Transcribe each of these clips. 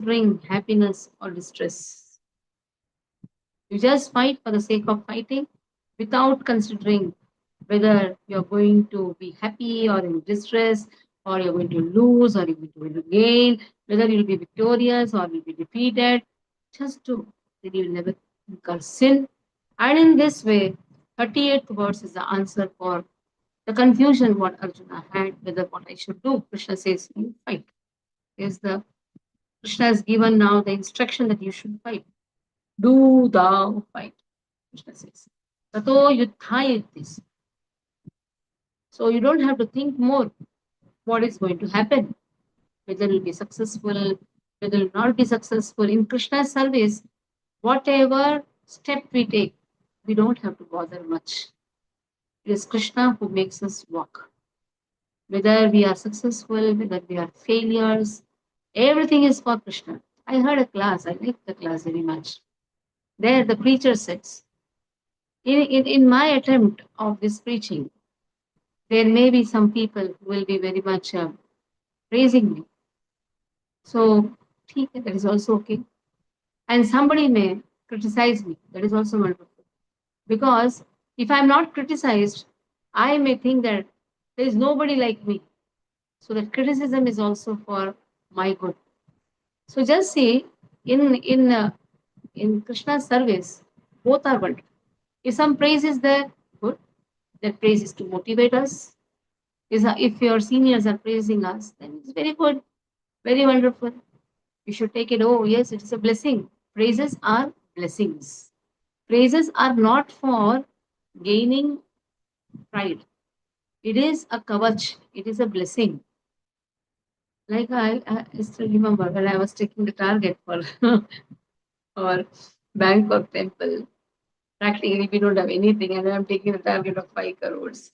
bring happiness or distress. You just fight for the sake of fighting without considering whether you're going to be happy or in distress, or you're going to lose or you're going to gain, whether you'll be victorious or you'll be defeated. Just do, then you'll never incur sin. And in this way, 38th verse is the answer for the confusion what Arjuna had whether what I should do. Krishna says, you fight. Is the Krishna has given now the instruction that you should fight. Do thou fight, Krishna says. Tato yuddhaya this. So you don't have to think more what is going to happen, whether it will be successful, whether it will not be successful. In Krishna's service, whatever step we take, we don't have to bother much. It is Krishna who makes us walk. Whether we are successful, whether we are failures, everything is for Krishna. I heard a class, I liked the class very much. There, the preacher says, in my attempt of this preaching, there may be some people who will be very much praising me. So, that is also okay. And somebody may criticize me. That is also wonderful. Because if I'm not criticized, I may think that there is nobody like me. So that criticism is also for my good. So just see, in Krishna's service, both are wonderful. If some praise is there, good. That praise is to motivate us. If your seniors are praising us, then it's very good, very wonderful. You should take it. Oh yes, it is a blessing. Praises are blessings. Praises are not for gaining pride. It is a kavach. It is a blessing. Like I still remember when I was taking the target for or Bangkok temple. Practically, we don't have anything, and I'm taking the target of 5 crores.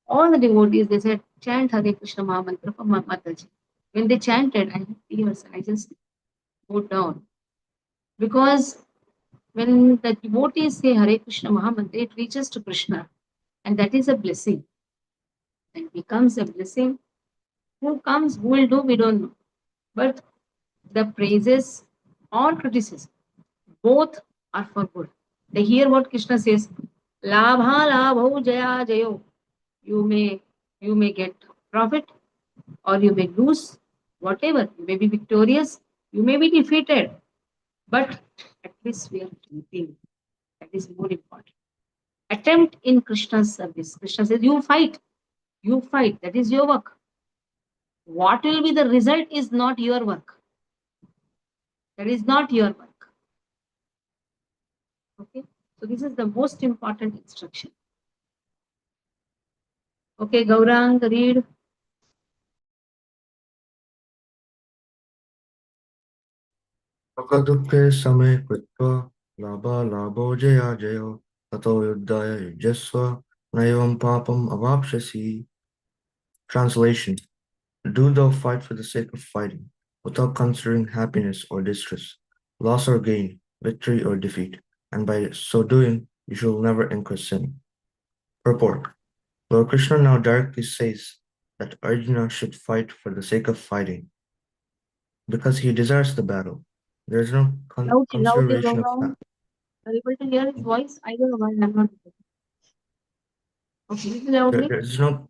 All the devotees they said, chant Hare Krishna Mahamantra for Mataji. When they chanted, I had tears and I just wrote down. Because when the devotees say Hare Krishna Mahamantra, it reaches to Krishna. And that is a blessing. And becomes a blessing. Who comes, who will do, we don't know. But the praises or criticism, both are for good. They hear what Krishna says, Labha labho jaya jayo. You may you may get profit or you may lose, whatever. You may be victorious, you may be defeated, but at least we are keeping. That is more important. Attempt in Krishna's service. Krishna says, you fight, you fight. That is your work. What will be the result is not your work. That is not your work. Okay. So this is the most important instruction. Okay, Gaurang, read. सुखदुःखे समे कृत्वा लाभालाभो जयाजयो ततो युद्धाय युज्यस्व नैवं पापम् अवाप्स्यसि. Translation: Do thou fight for the sake of fighting, without considering happiness or distress, loss or gain, victory or defeat, and by so doing you shall never incur sin. Purport: Lord Krishna now directly says that Arjuna should fight for the sake of fighting, because he desires the battle. There is no Loudly, consideration of Gaurang. Are you able to hear his voice? I don't know why I'm not. Okay, there, loudly. there is no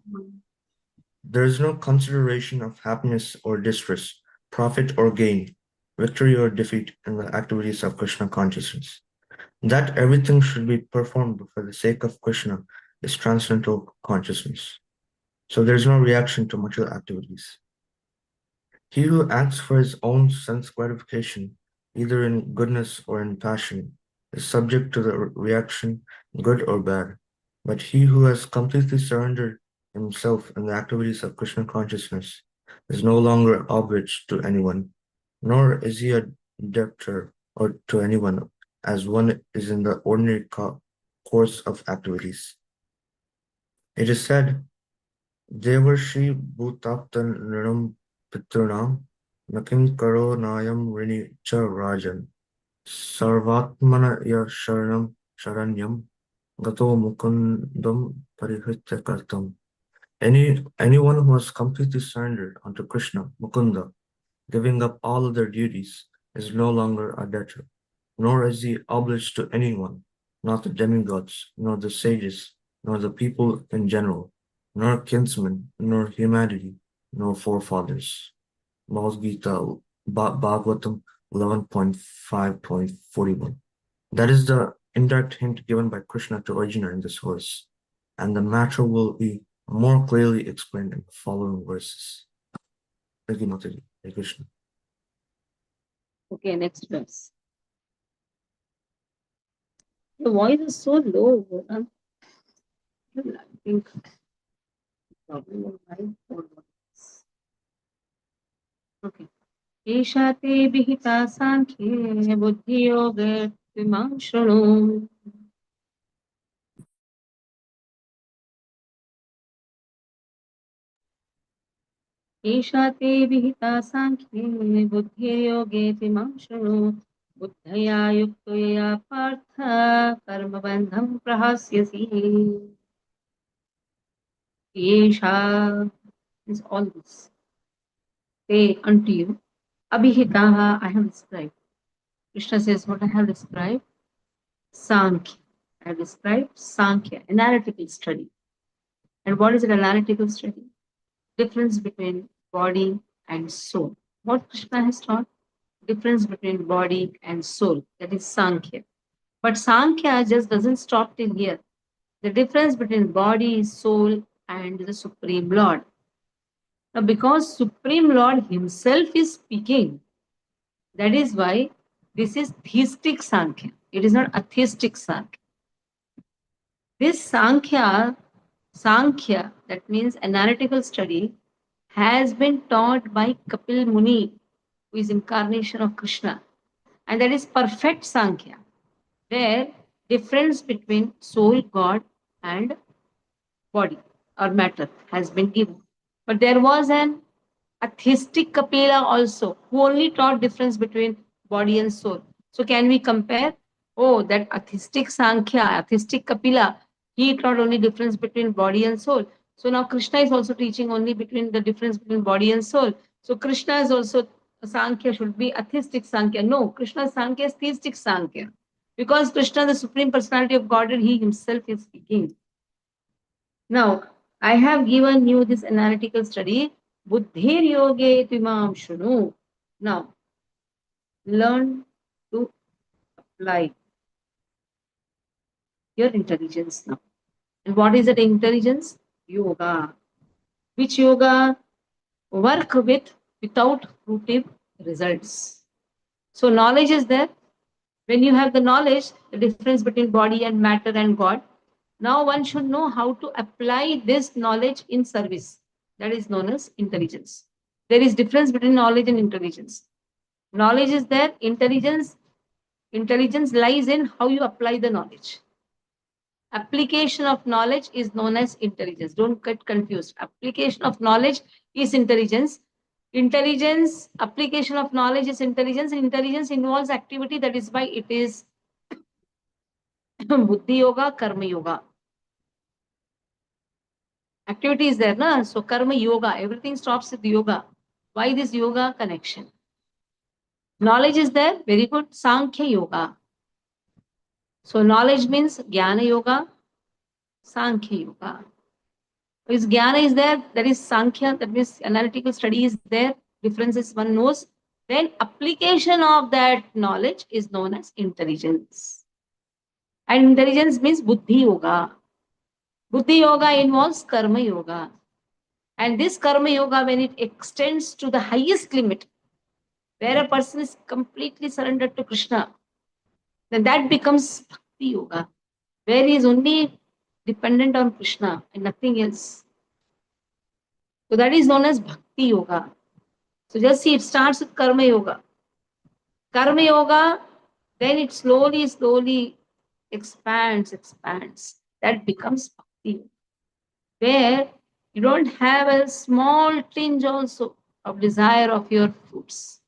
there is no consideration of happiness or distress, profit or gain, victory or defeat in the activities of Krishna consciousness. That everything should be performed for the sake of Krishna is transcendental consciousness. So there is no reaction to material activities. He who acts for his own sense gratification, either in goodness or in passion, is subject to the reaction, good or bad. But he who has completely surrendered himself in the activities of Krishna consciousness is no longer obliged to anyone, nor is he a debtor or to anyone, as one is in the ordinary course of activities. It is said, Devarshi Bhutaptan Nram Pitrunam Nakim Karo Nayam Rini Cha Rajan Sarvatmana Ya Sharanyam Gato Mukundam Parihritya Kartam. Anyone who has completely surrendered unto Krishna, Mukunda, giving up all other duties, is no longer a debtor, nor is he obliged to anyone, not the demigods, nor the sages, nor the people in general, nor kinsmen, nor humanity, nor forefathers. Bhagavad Gita, Bhagavatam 11.5.41. That is the indirect hint given by Krishna to Arjuna in this verse, and the matter will be more clearly explained in the following verses. Thank you, Mataji. Hare Krishna. Okay, next verse. The voice is so low. I think problem of mine or what? Okay. एषा ते विहिता साङ्ख्ये बुद्धियोगे त्विमां शृणु. एषा ते विहिता साङ्ख्ये बुद्धिर्योगे त्विमां शृणु. बुद्धया युक्तो यया पार्थ कर्मबन्धं प्रहास्यसि. एषा is all this. Say unto you. Abhihitaha, I have described. Krishna says what I have described. Sankhya. I have described Sankhya, analytical study. And what is an analytical study? Difference between body and soul. What Krishna has taught? Difference between body and soul. That is Sankhya. But Sankhya just doesn't stop till here. The difference between body, soul, and the Supreme Lord. Now, because Supreme Lord Himself is speaking, that is why this is theistic Sankhya. It is not atheistic Sankhya. This Sankhya, that means analytical study, has been taught by Kapil Muni, who is incarnation of Krishna. And that is perfect Sankhya, where difference between soul, God, and body or matter has been given. But there was an atheistic Kapila also, who only taught difference between body and soul. So can we compare? Oh, that atheistic Sankhya, atheistic Kapila, he taught only difference between body and soul. So now Krishna is also teaching only between the difference between body and soul. So Krishna is also Sankhya should be atheistic Sankhya. No, Krishna's Sankhya is theistic Sankhya. Because Krishna, the Supreme Personality of Godhead, he himself is speaking. Now, I have given you this analytical study. Buddhir yoge timam shunu. Now, learn to apply your intelligence now. And what is that intelligence? Yoga. Which yoga? Work with without fruitive results. So knowledge is there. When you have the knowledge, the difference between body and matter and God, now one should know how to apply this knowledge in service. That is known as intelligence. There is difference between knowledge and intelligence. Knowledge is there, intelligence lies in how you apply the knowledge. Application of knowledge is known as intelligence. Don't get confused. Application of knowledge is intelligence. Intelligence, application of knowledge is intelligence. Intelligence involves activity. That is why it is Buddhi Yoga, Karma Yoga. Activity is there, na? So Karma Yoga, everything stops with yoga. Why this yoga connection? Knowledge is there, very good. Sankhya Yoga. So knowledge means Jnana Yoga, Sankhya Yoga. If Jnana is there, that is Sankhya, that means analytical study is there, differences one knows. Then application of that knowledge is known as intelligence. And intelligence means Buddhi Yoga. Buddhi Yoga involves Karma Yoga. And this Karma Yoga, when it extends to the highest limit, where a person is completely surrendered to Krishna, then that becomes Bhakti Yoga, where he is only dependent on Krishna and nothing else. So that is known as Bhakti Yoga. So just see, it starts with Karma Yoga. Karma Yoga, then it slowly expands. That becomes Bhakti, where you don't have a small tinge also of desire of your fruits.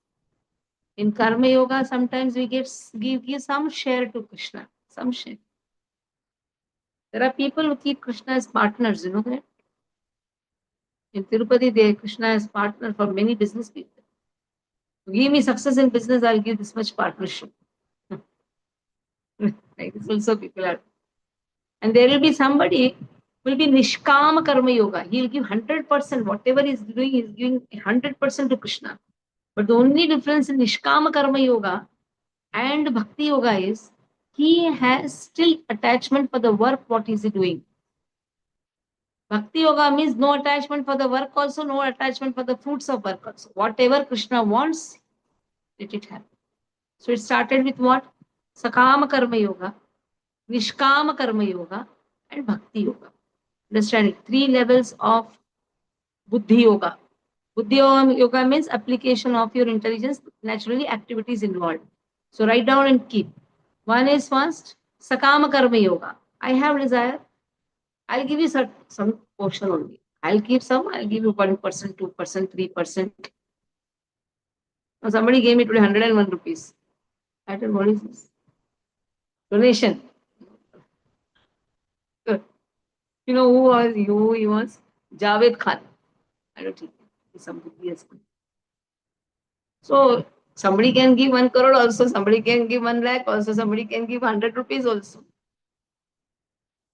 In Karma Yoga, sometimes we give some share to Krishna, some share. There are people who keep Krishna as partners, you know that? In Tirupati, Krishna is partner for many business people. Give me success in business, I'll give this much partnership. Like this also people are. And there will be somebody will be Nishkama Karma Yoga. He will give 100%. Whatever he's doing, he's giving 100% to Krishna. But the only difference in Nishkama Karma Yoga and Bhakti Yoga is he has still attachment for the work, what is he doing. Bhakti Yoga means no attachment for the work also, no attachment for the fruits of work also. Whatever Krishna wants, let it happen. So it started with what? Sakama Karma Yoga, Nishkama Karma Yoga, and Bhakti Yoga. Understanding? 3 levels of Buddhi Yoga. Buddhi Yoga means application of your intelligence, naturally activities involved. So write down and keep. One is first, Sakama Karma Yoga. I have desire. I'll give you some portion only. I'll keep some. I'll give you 1%, 2%, 3%. Now somebody gave me today 101 rupees. I said, what is this? Donation. Good. You know who was you? He was Javed Khan. I don't think somebody else. So somebody can give 1 crore also, somebody can give 1 lakh also, somebody can give 100 rupees also.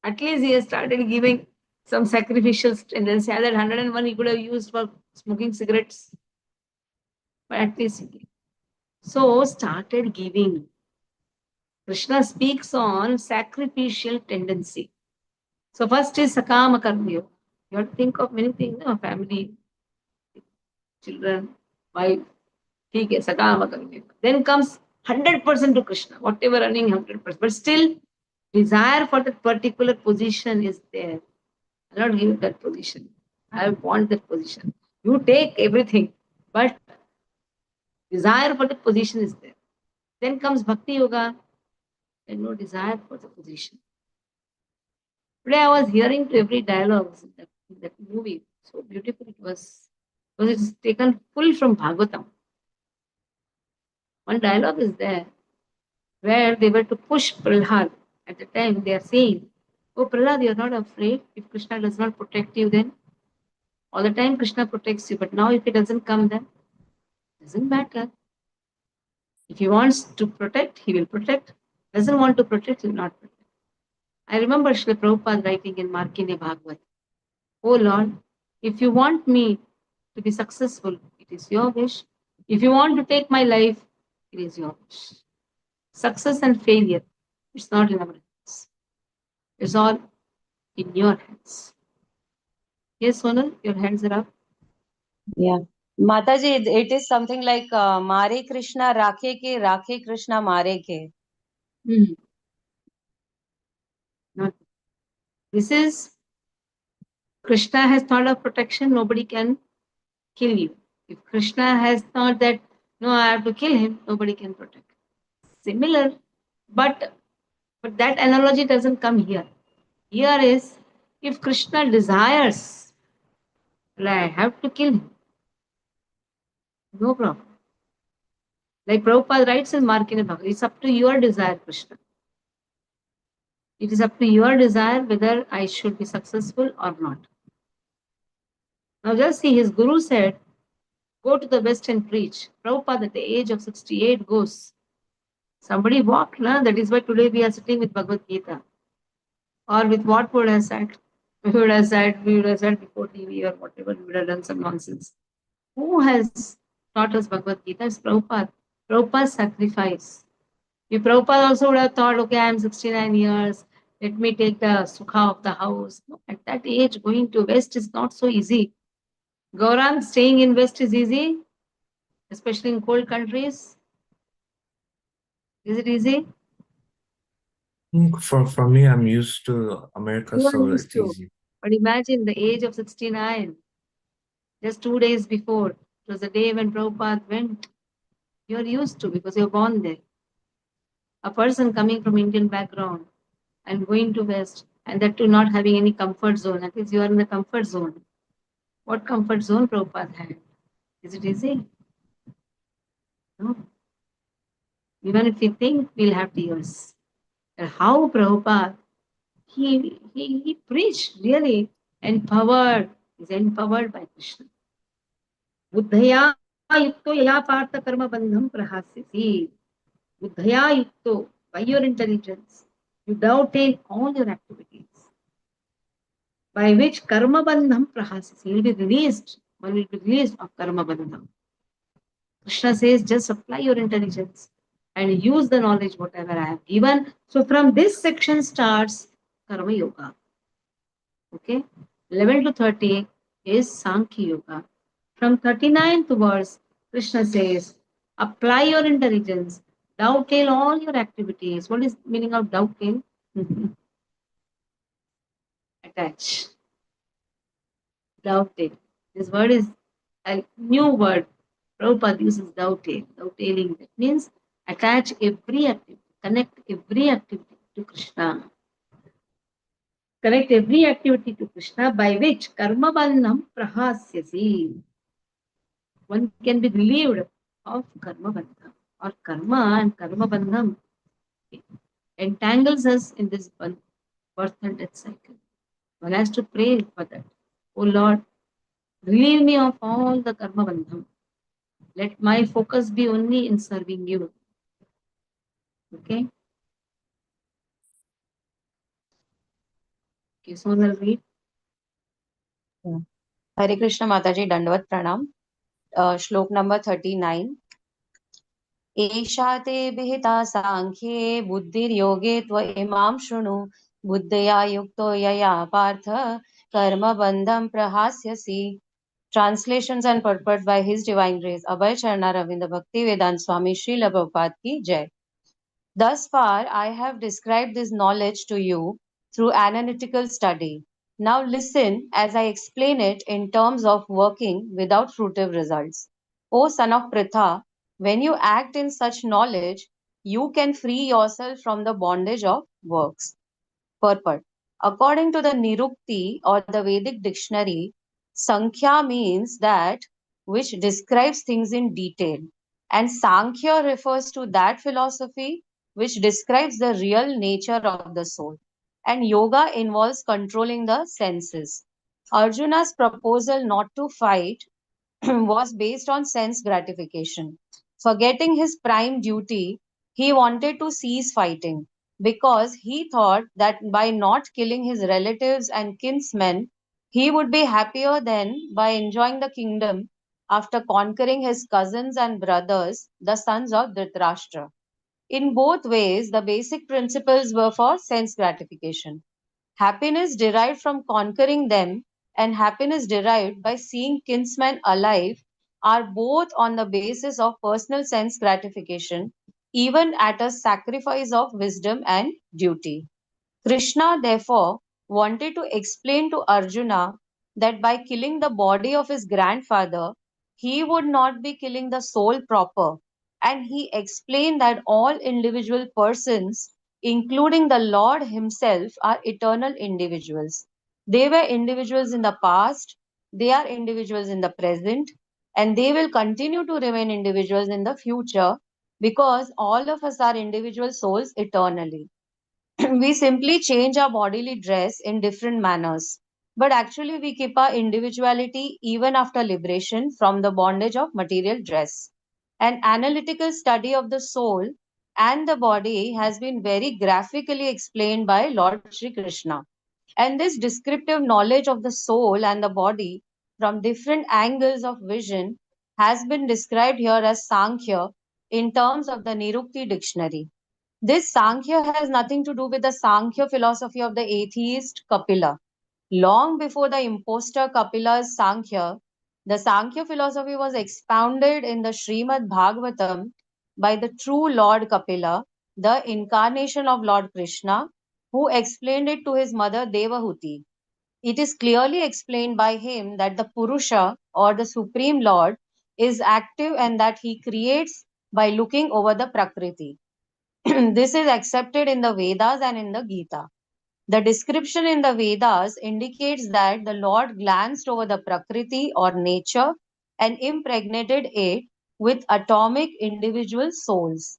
At least he has started giving some sacrificial tendency. That 101 he could have used for smoking cigarettes. But at least he gave. So started giving. Krishna speaks on sacrificial tendency. So first is Sakama Karma Yoga. You have to think of many things, family, children, wife, Sakama Karma Yoga. Then comes 100% to Krishna, whatever earning 100%. But still, desire for that particular position is there. I'll not give that position. I want that position. You take everything, but desire for the position is there. Then comes Bhakti Yoga, and no desire for the position. Today I was hearing to every dialogue in that movie. So beautiful it was. Because it's taken full from Bhagavatam. One dialogue is there where they were to push Prahlad. At the time they are saying, oh Prahlad, you're not afraid. If Krishna does not protect you, then all the time Krishna protects you. But now if he doesn't come, then it doesn't matter. If he wants to protect, he will protect. Doesn't want to protect, he will not protect. I remember Srila Prabhupada writing in Markine Bhagavad, oh Lord, if you want me to be successful, it is your wish. If you want to take my life, it is your wish. Success and failure, it's not in our hands. It's all in your hands. Yes, Sonal, your hands are up. Yeah. Mataji, it is something like Mare Krishna Rakhe ke, Rakhe Krishna Mare ke. Not. This is Krishna has thought of protection, nobody can kill you. If Krishna has thought that, no, I have to kill him, nobody can protect. Similar, but that analogy doesn't come here. Here is, if Krishna desires, well, I have to kill him. No problem. Like Prabhupada writes in Markine Bhagavad, it's up to your desire, Krishna. It is up to your desire whether I should be successful or not. Now just see, his guru said, go to the West and preach. Prabhupada at the age of 68 goes. Somebody walked, na? That is why today we are sitting with Bhagavad Gita. Or with what would have said? We would have said before TV or whatever, we would have done some nonsense. Who has taught us Bhagavad Gita? It's Prabhupada. Prabhupada's sacrifice. If Prabhupada also would have thought, okay, I am 69 years, let me take the sukha of the house. No, at that age, going to West is not so easy. Gaurang, staying in West is easy, especially in cold countries. Is it easy? For me, I'm used to America, You are so used it's to. easy. But imagine the age of 69, just 2 days before, it was the day when Prabhupada went. You're used to because you're born there. A person coming from Indian background and going to West, and that too not having any comfort zone. At least you are in the comfort zone. What comfort zone Prabhupada had? Is it easy? No. Even if we think, we'll have tears. And how Prabhupada, he preached really empowered, is empowered by Krishna. Buddhaya yukto yaya partha karma bandham prahasyasi. Buddhaya yukto, by your intelligence, you dovetail all your activities, by which karma bandham prahasyasi. You will be released. One will be released of karma bandham. Krishna says, just apply your intelligence and use the knowledge whatever I have given. So from this section starts karma yoga. Okay, 11 to 30 is Sankhya Yoga. From 39 towards, Krishna says, apply your intelligence, dovetail all your activities. What is meaning of dovetail? Attach. Dovetail. This word is a new word. Prabhupada uses dovetail. Dovetailing. That means attach every activity, connect every activity to Krishna. Connect every activity to Krishna, by which karma bandham prahasyasi. One can be relieved of karma bandham, or karma and karma bandham entangles us in this birth and death cycle. One has to pray for that. Oh Lord, relieve me of all the karma bandham. Let my focus be only in serving you. Okay? Okay, so I'll read. Hare Krishna Mataji, Dandavat Pranam. Shlok number 39. एषा ते विहिता सांख्ये बुद्धिर्योगे त्वइमां शृणु बुद्धया युक्तो यया Partha कर्मबन्धं प्रहास्यसि. Translations and purport by His Divine Grace Abhay Charana Ravinda Bhakti Vedanta Swami Srila Prabhupada ki Jai. Thus far, I have described this knowledge to you through analytical study. Now listen as I explain it in terms of working without fruitive results. O son of Pritha, when you act in such knowledge, you can free yourself from the bondage of works. Purport. According to the Nirukti or the Vedic dictionary, Sankhya means that which describes things in detail, and Sankhya refers to that philosophy which describes the real nature of the soul, and yoga involves controlling the senses. Arjuna's proposal not to fight was based on sense gratification. Forgetting his prime duty, he wanted to cease fighting because he thought that by not killing his relatives and kinsmen, he would be happier than by enjoying the kingdom after conquering his cousins and brothers, the sons of Dhritarashtra. In both ways, the basic principles were for sense gratification. Happiness derived from conquering them and happiness derived by seeing kinsmen alive are both on the basis of personal sense gratification, even at a sacrifice of wisdom and duty. Krishna, therefore, wanted to explain to Arjuna that by killing the body of his grandfather, he would not be killing the soul proper. And he explained that all individual persons, including the Lord himself, are eternal individuals. They were individuals in the past, they are individuals in the present, and they will continue to remain individuals in the future because all of us are individual souls eternally. We simply change our bodily dress in different manners. But actually, we keep our individuality even after liberation from the bondage of material dress. An analytical study of the soul and the body has been very graphically explained by Lord Sri Krishna. And this descriptive knowledge of the soul and the body from different angles of vision has been described here as Sankhya in terms of the Nirukti dictionary. This Sankhya has nothing to do with the Sankhya philosophy of the atheist Kapila. Long before the impostor Kapila's Sankhya, the Sankhya philosophy was expounded in the Srimad Bhagavatam by the true Lord Kapila, the incarnation of Lord Krishna, who explained it to his mother Devahuti. It is clearly explained by him that the Purusha or the Supreme Lord is active and that he creates by looking over the Prakriti. This is accepted in the Vedas and in the Gita. The description in the Vedas indicates that the Lord glanced over the Prakriti or nature and impregnated it with atomic individual souls.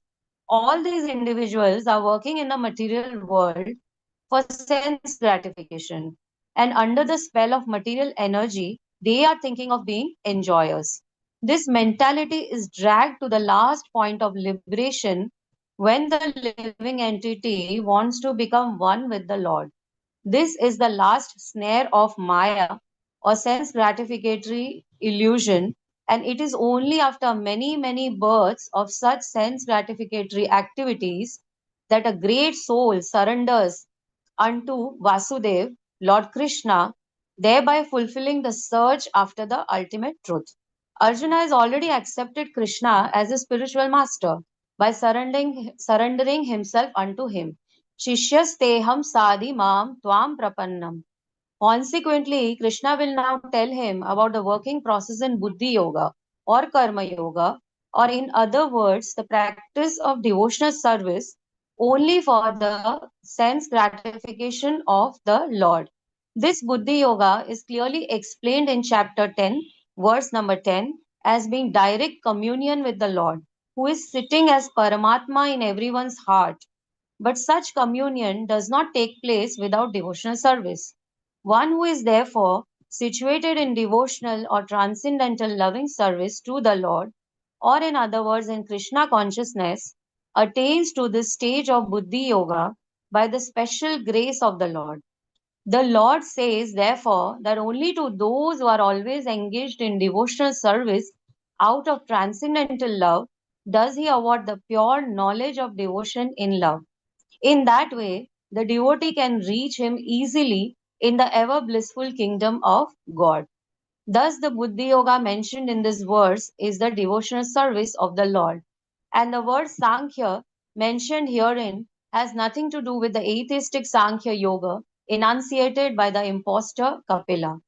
All these individuals are working in the material world for sense gratification, and under the spell of material energy, they are thinking of being enjoyers. This mentality is dragged to the last point of liberation when the living entity wants to become one with the Lord. This is the last snare of Maya or sense gratificatory illusion, and it is only after many, many births of such sense gratificatory activities that a great soul surrenders unto Vasudev, Lord Krishna, thereby fulfilling the search after the ultimate truth. Arjuna has already accepted Krishna as his spiritual master by surrendering himself unto him. Shishyasteham sadi mam tvam prapannam. Consequently, Krishna will now tell him about the working process in Buddhi Yoga or Karma Yoga, or in other words, the practice of devotional service only for the sense gratification of the Lord. This Buddhi Yoga is clearly explained in chapter 10, verse number 10, as being direct communion with the Lord, who is sitting as Paramatma in everyone's heart. But such communion does not take place without devotional service. One who is therefore situated in devotional or transcendental loving service to the Lord, or in other words, in Krishna consciousness, attains to this stage of Buddhi Yoga by the special grace of the Lord. The Lord says, therefore, that only to those who are always engaged in devotional service out of transcendental love does He award the pure knowledge of devotion in love. In that way, the devotee can reach him easily in the ever blissful kingdom of God. Thus, the Buddhi Yoga mentioned in this verse is the devotional service of the Lord. And the word Sankhya mentioned herein has nothing to do with the atheistic Sankhya Yoga enunciated by the impostor Kapila.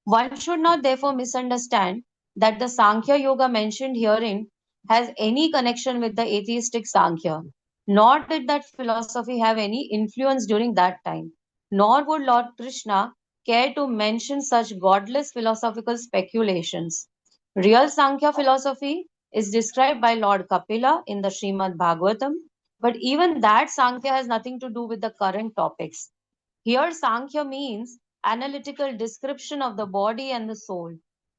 One should not therefore misunderstand that the Sankhya Yoga mentioned herein has any connection with the atheistic Sankhya, nor did that philosophy have any influence during that time, nor would Lord Krishna care to mention such godless philosophical speculations. Real Sankhya philosophy is described by Lord Kapila in the Srimad Bhagavatam, but even that Sankhya has nothing to do with the current topics. Here, Sankhya means analytical description of the body and the soul.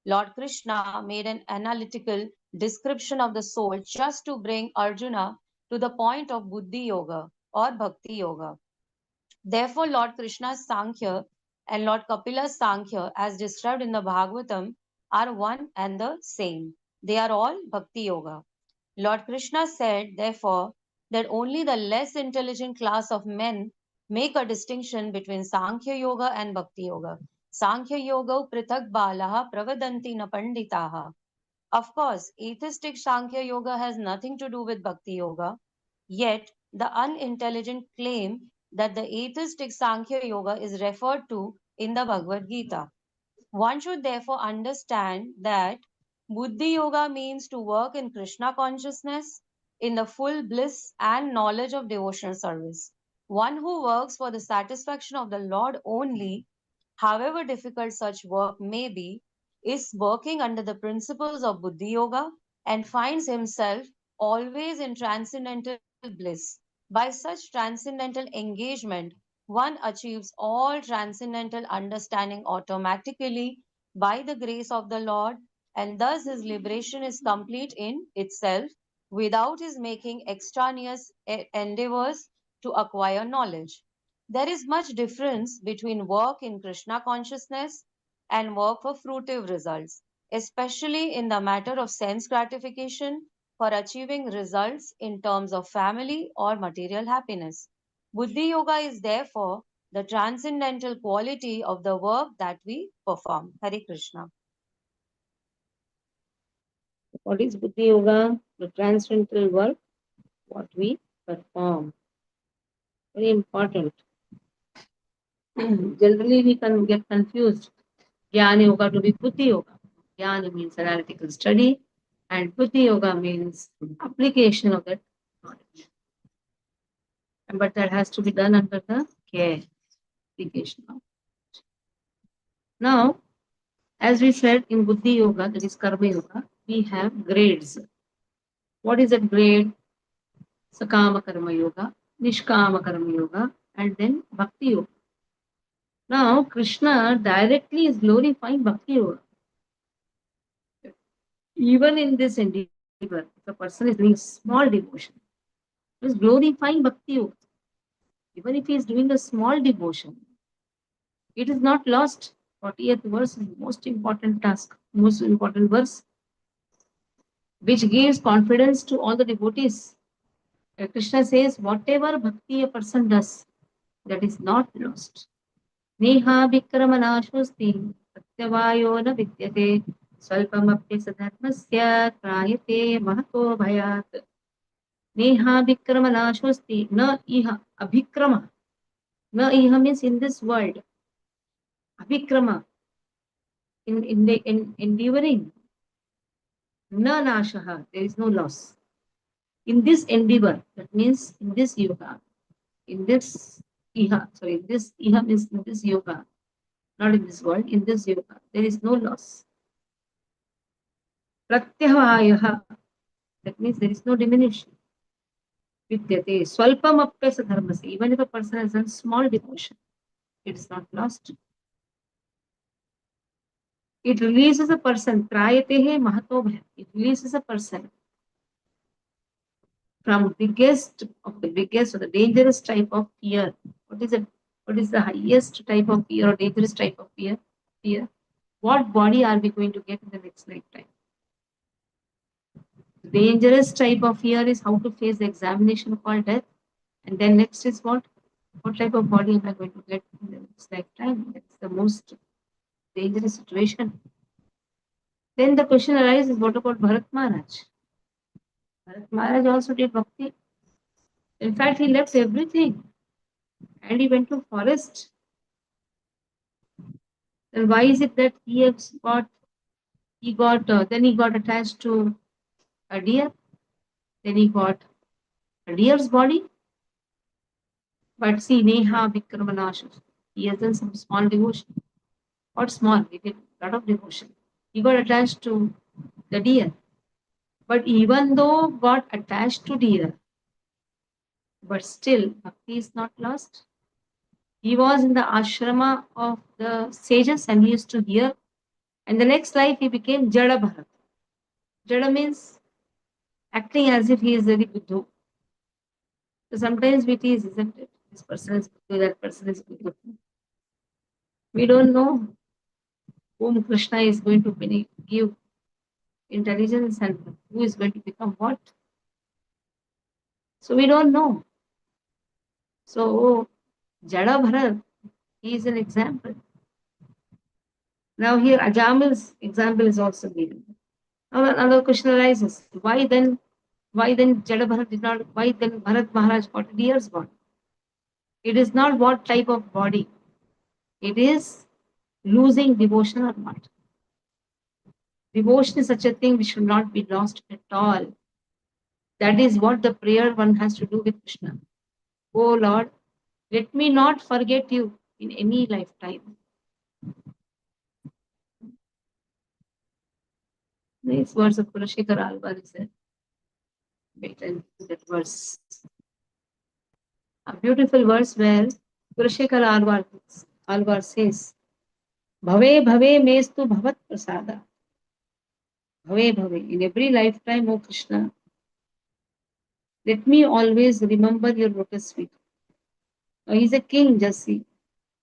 Lord Krishna made an analytical description of the soul just to bring Arjuna to the point of Buddhi Yoga or Bhakti Yoga. Therefore, Lord Krishna's Sankhya and Lord Kapila's Sankhya, as described in the Bhagavatam, are one and the same. They are all Bhakti Yoga. Lord Krishna said, therefore, that only the less intelligent class of men make a distinction between Sankhya Yoga and Bhakti Yoga. Sankhya Yoga prithak balaha pravadanti na panditaha. Of course, atheistic Sankhya Yoga has nothing to do with Bhakti Yoga, yet the unintelligent claim that the atheistic Sankhya Yoga is referred to in the Bhagavad Gita. One should therefore understand that Buddhi Yoga means to work in Krishna consciousness in the full bliss and knowledge of devotional service. One who works for the satisfaction of the Lord only, however difficult such work may be, is working under the principles of Buddhi Yoga and finds himself always in transcendental bliss. By such transcendental engagement, one achieves all transcendental understanding automatically by the grace of the Lord, and thus his liberation is complete in itself without his making extraneous endeavors to acquire knowledge. There is much difference between work in Krishna consciousness and work for fruitive results, especially in the matter of sense gratification for achieving results in terms of family or material happiness. Buddhi Yoga is therefore the transcendental quality of the work that we perform. Hare Krishna. What is Buddhi Yoga? The transcendental work, what we perform. Very important. Generally, we can get confused. Jnana Yoga to be Buddhi Yoga. Jnana means analytical study, and Buddhi Yoga means application of that knowledge. But that has to be done under the care, application of. Now, as we said in Buddhi Yoga, that is Karma Yoga, we have grades. What is that grade? Sakama Karma Yoga, Nishkama Karma Yoga, and then Bhakti Yoga. Now, Krishna directly is glorifying Bhakti Yoga. Even in this endeavor, if a person is doing small devotion, he is glorifying Bhakti Yoga. Even if he is doing a small devotion, it is not lost. 40th verse is the most important task, most important verse, which gives confidence to all the devotees. Krishna says, whatever bhakti a person does, that is not lost. Neha vikramanashosti satyavayo na vidyate swalpamapya sadharmasya trayate mahato bhayat. Neha vikramanashosti na iha abhikrama. Na iha means in this world. Abhikrama, in endeavoring. Na nashaha, there is no loss. In this endeavor, that means in this yoga, in this this iha means in this yoga, not in this world, in this yoga, there is no loss. Pratyavayaha, that means there is no diminution. Vidyate, swalpam apyasa dharmase, even if a person has done small devotion, it is not lost. It releases a person, trayatehe mahato bhaya, it releases a person from biggest or the dangerous type of fear. What is it? What is the highest type of fear or dangerous type of fear? Fear. What body are we going to get in the next lifetime? The dangerous type of fear is how to face the examination called death. And then next is what? What type of body am I going to get in the next lifetime? That's the most dangerous situation. Then the question arises, what about Bharat Maharaj? Bharat Maharaj also did bhakti. In fact, he left everything and he went to forest. Then why is it that then he got attached to a deer, then he got a deer's body. But see, Neha Vikramanasha, he has done some small devotion. Not small, he did a lot of devotion. He got attached to the deer. But even though got attached to deer, but still Bhakti is not lost. He was in the ashrama of the sages and he used to hear. And the next life he became Jada Bharat. Jada means acting as if he is very Buddhu. So sometimes we tease, isn't it? This person is Buddhu, that person is Buddhu. We don't know whom Krishna is going to give intelligence and who is going to become what. So we don't know. So Jada Bharat, he is an example. Now here Ajamil's example is also given. Now another question arises: Why then Jada Bharat did not? Why then Bharat Maharaj got a deer's body? It is not what type of body. It is losing devotion or not. Devotion is such a thing which should not be lost at all. That is what the prayer one has to do with Krishna. Oh Lord, let me not forget you in any lifetime. Nice words of Kulashekar Alvar is there. Wait, and that verse. A beautiful verse where Kulashekar Alvar says, Bhave Bhave Mestu Bhavat Prasada. Bhave Bhave. In every lifetime, O Krishna, let me always remember your lotus feet. Now he's a king, just see.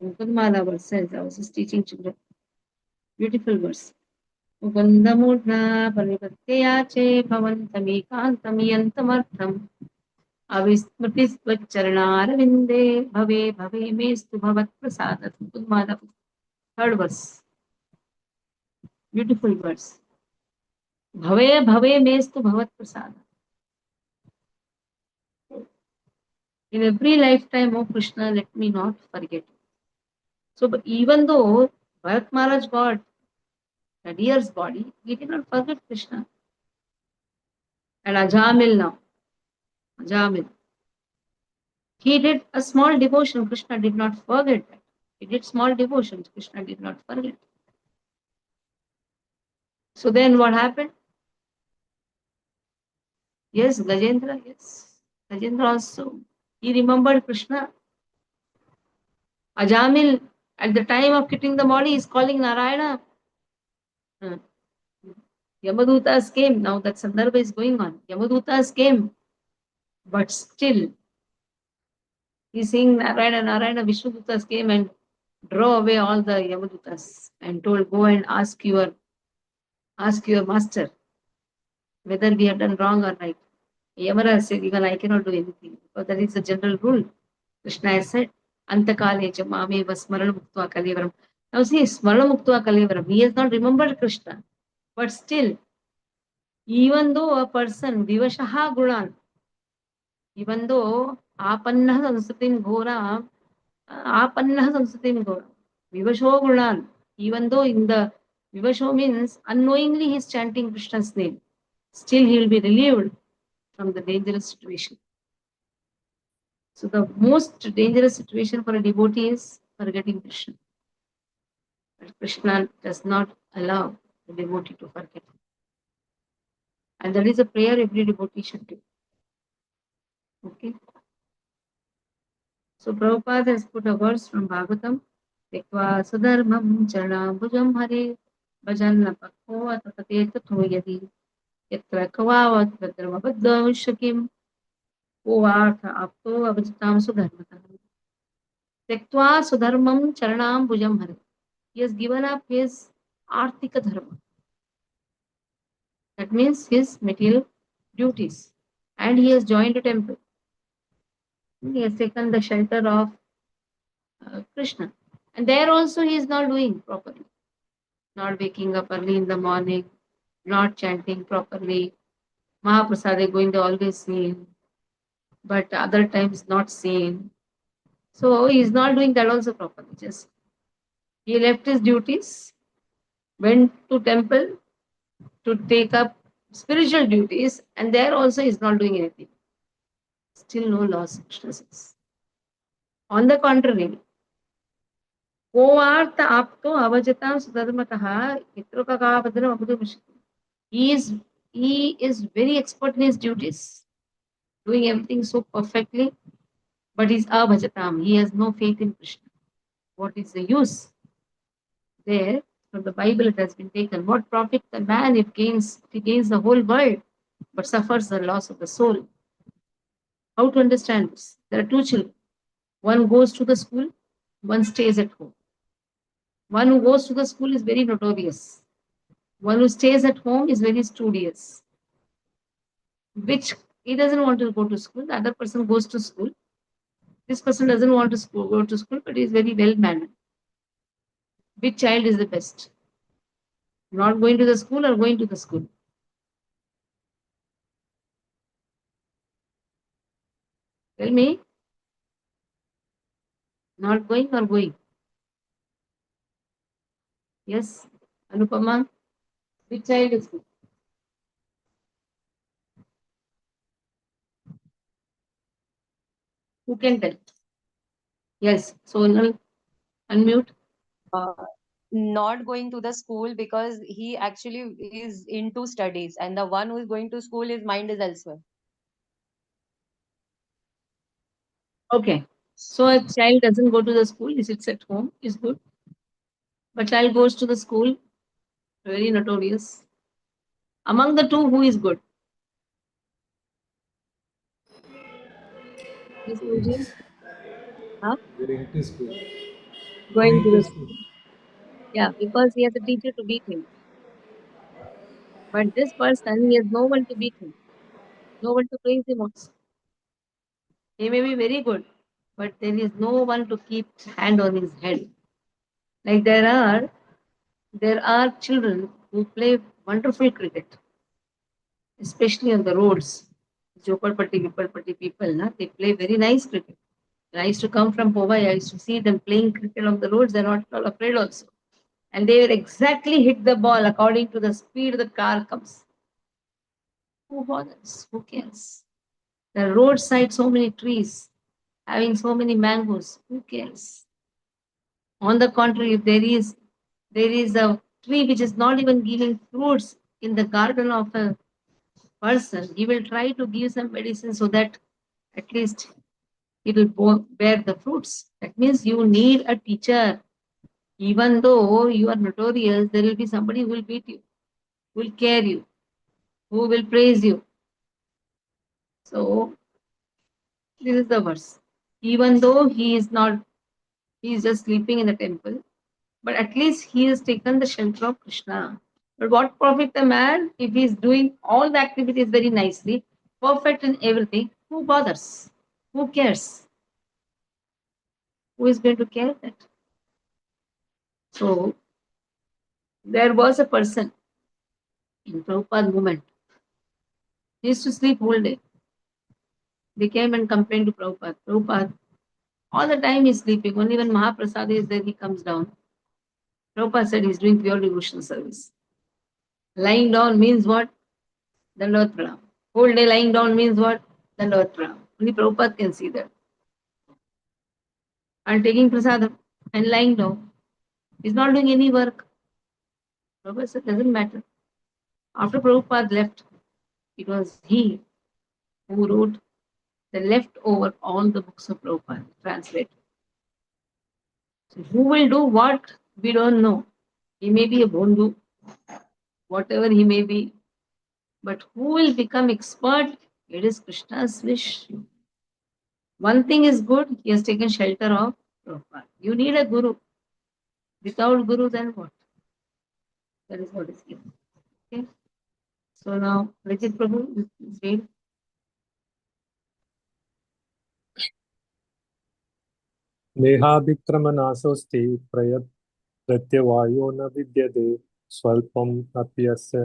Mukadmala verse says, I was just teaching children. Beautiful verse. Mukundamurna parivakyache bhavantamekantam yantamartham avismritisvacharanaravinde bhave bhave mestu bhavat prasadat. Mukundmala, third verse. Beautiful verse. Bhave bhave mestu bhavat prasadat. In every lifetime, O Krishna, let me not forget. So, but even though Bharat Maharaj got the deer's body, he did not forget Krishna. And Ajamil now, Ajamil, he did a small devotion. Krishna did not forget that. He did small devotions. Krishna did not forget. So then what happened? Yes, Gajendra, yes. Gajendra also. He remembered Krishna. Ajamil, at the time of quitting the body, is calling Narayana. Yamadutas came. Now that Sandarbha is going on. Yamadutas came, but still he's saying Narayana, Narayana, Vishnudutas came and drove away all the Yamadutas and told, go and ask your master whether we have done wrong or right. Yamaraj said, even I cannot do anything because that is the general rule. Krishna has said, Antakale cha mame vasmarana muktva kalevaram. Now see, smarana muktva kalevaram. He has not remembered Krishna. But still, even though a person, vivashaha gunan, even though apannah samsritim ghora, apannah samsritim ghora, vivasho gunan, even though in the vivasho means unknowingly he is chanting Krishna's name, still he will be relieved from the dangerous situation. So the most dangerous situation for a devotee is forgetting Krishna. But Krishna does not allow the devotee to forget. And that is a prayer every devotee should do. Okay. So Prabhupada has put a verse from Bhagavatam. Tekva sadharmam charnabhujam hare bhajanna pakho atakate tatho yadi yatra kavavat vadramabhaddam shakim kovartha apto avajitam sudharmata. Tektva sudharmam charanam bhujam hare. He has given up his arthika dharma. That means his material duties. And he has joined a temple. He has taken the shelter of Krishna. And there also he is not doing properly. Not waking up early in the morning, not chanting properly. Mahaprasada going to always seen, but other times not seen. So he is not doing that also properly. Just he left his duties, went to temple to take up spiritual duties, and there also he is not doing anything. Still no loss, Krishna says. On the contrary, Kovartha apto avajatam sudharmataha itrokakavadram abhudamashiti. He is very expert in his duties, doing everything so perfectly, but he's abhajatam. He has no faith in Krishna. What is the use? There, from the Bible it has been taken. What profit the man if he gains the whole world, but suffers the loss of the soul? How to understand this? There are two children. One goes to the school, one stays at home. One who goes to the school is very notorious. One who stays at home is very studious. Which he doesn't want to go to school. The other person goes to school. This person doesn't want to go to school, but he is very well mannered. Which child is the best? Not going to the school or going to the school? Tell me. Not going or going? Yes, Anupama. Which child is good? Who can tell? Yes, Sonal, unmute. Not going to the school because he actually is into studies, and the one who is going to school, his mind is elsewhere. Okay. So a child doesn't go to the school, he sits at home, is good. But child goes to the school, very notorious. Among the two, who is good? Yes, Eugene? Huh? Going to school. Going Going to to the school. school. Yeah, because he has a teacher to beat him. But this person, he has no one to beat him, no one to praise him also. He may be very good, but there is no one to keep hand on his head. Like there are children who play wonderful cricket, especially on the roads. Jopalpatti, Vipalpatti people, na, they play very nice cricket. When I used to come from Powai, I used to see them playing cricket on the roads. They're not at all afraid also. And they will exactly hit the ball according to the speed the car comes. Who bothers? Who cares? The roadside, so many trees, having so many mangoes. Who cares? On the contrary, if there is a tree which is not even giving fruits in the garden of a person, he will try to give some medicine so that at least it will bear the fruits. That means you need a teacher. Even though you are notorious, there will be somebody who will beat you, who will care you, who will praise you. So this is the verse. Even though he is not, he is just sleeping in the temple, but at least he has taken the shelter of Krishna. But what profit a man if he is doing all the activities very nicely, perfect in everything? Who bothers? Who cares? Who is going to care that? So there was a person in Prabhupada movement. He used to sleep whole day. They came and complained to Prabhupada. Prabhupada, all the time he's sleeping. Only when Mahaprasad is there, he comes down. Prabhupada said he's doing pure devotional service. Lying down means what? Dandavat pranam. Whole day lying down means what? Dandavat pranam. Only Prabhupada can see that. And taking prasadam and lying down. He's not doing any work. Prabhupada said doesn't matter. After Prabhupada left, it was he who wrote the leftover all the books of Prabhupada, translated. So who will do what? We don't know. He may be a Bondhu, whatever he may be. But who will become expert? It is Krishna's wish. One thing is good, he has taken shelter of Prabhupada. You need a guru. Without guru, then what? That is what is given. Okay. So now, Rajit Prabhu, please read. देहाभिक्रमनाशोऽस्ति प्रत्यवायो न विद्यते स्वल्पम् अप्यस्य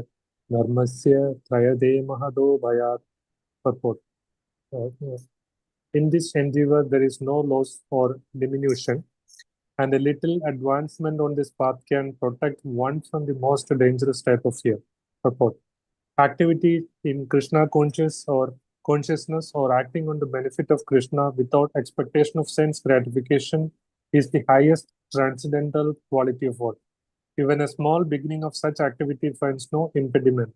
धर्मस्य त्रयदे महदो भयात्. Purport. In this endeavor, there is no loss or diminution, and a little advancement on this path can protect one from the most dangerous type of fear. Purport. Activity in Krishna consciousness or acting on the benefit of Krishna without expectation of sense gratification is the highest transcendental quality of work. Even a small beginning of such activity finds no impediment,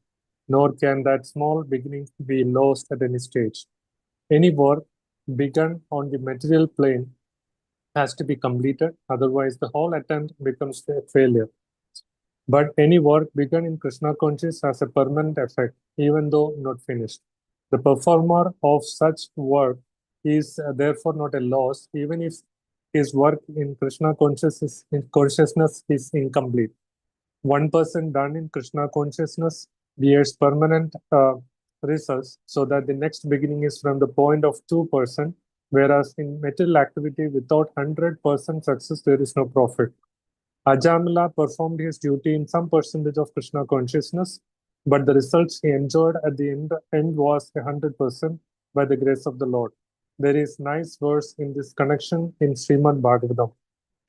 nor can that small beginning be lost at any stage. Any work begun on the material plane has to be completed, otherwise the whole attempt becomes a failure. But any work begun in Krishna consciousness has a permanent effect, even though not finished. The performer of such work is therefore not a loss, even if his work in Krishna consciousness is incomplete. 1% done in Krishna consciousness bears permanent results, so that the next beginning is from the point of 2%, whereas in material activity without 100% success, there is no profit. Ajamila performed his duty in some percentage of Krishna consciousness, but the results he enjoyed at the end was 100% by the grace of the Lord. There is nice verse in this connection in Srimad Bhagavatam.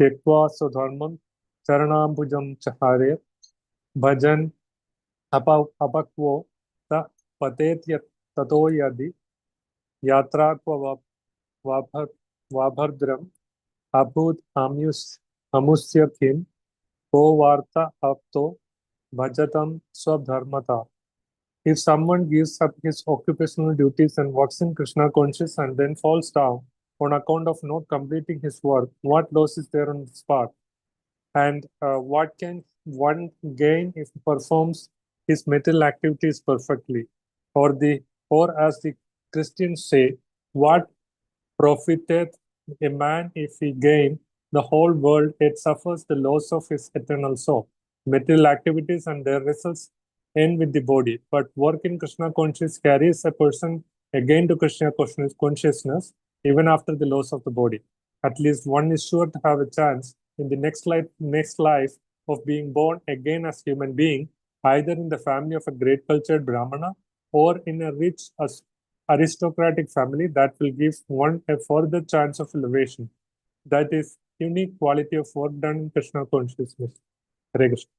Tektva swadharmam charanambujam chahare bhajan apakvo ta patet tato yadi yatra kwa vabhadram abhut amusya kim ko varta apto bhajatam swabdharmata. If someone gives up his occupational duties and works in Krishna conscious and then falls down on account of not completing his work, what loss is there on this path? And what can one gain if he performs his material activities perfectly? Or as the Christians say, what profiteth a man if he gain the whole world yet suffers the loss of his eternal soul? Material activities and their results end with the body, but work in Krishna consciousness carries a person again to Krishna consciousness even after the loss of the body. At least one is sure to have a chance in the next life of being born again as human being, either in the family of a great cultured Brahmana or in a rich aristocratic family that will give one a further chance of elevation. That is unique quality of work done in Krishna consciousness. Hare Krishna.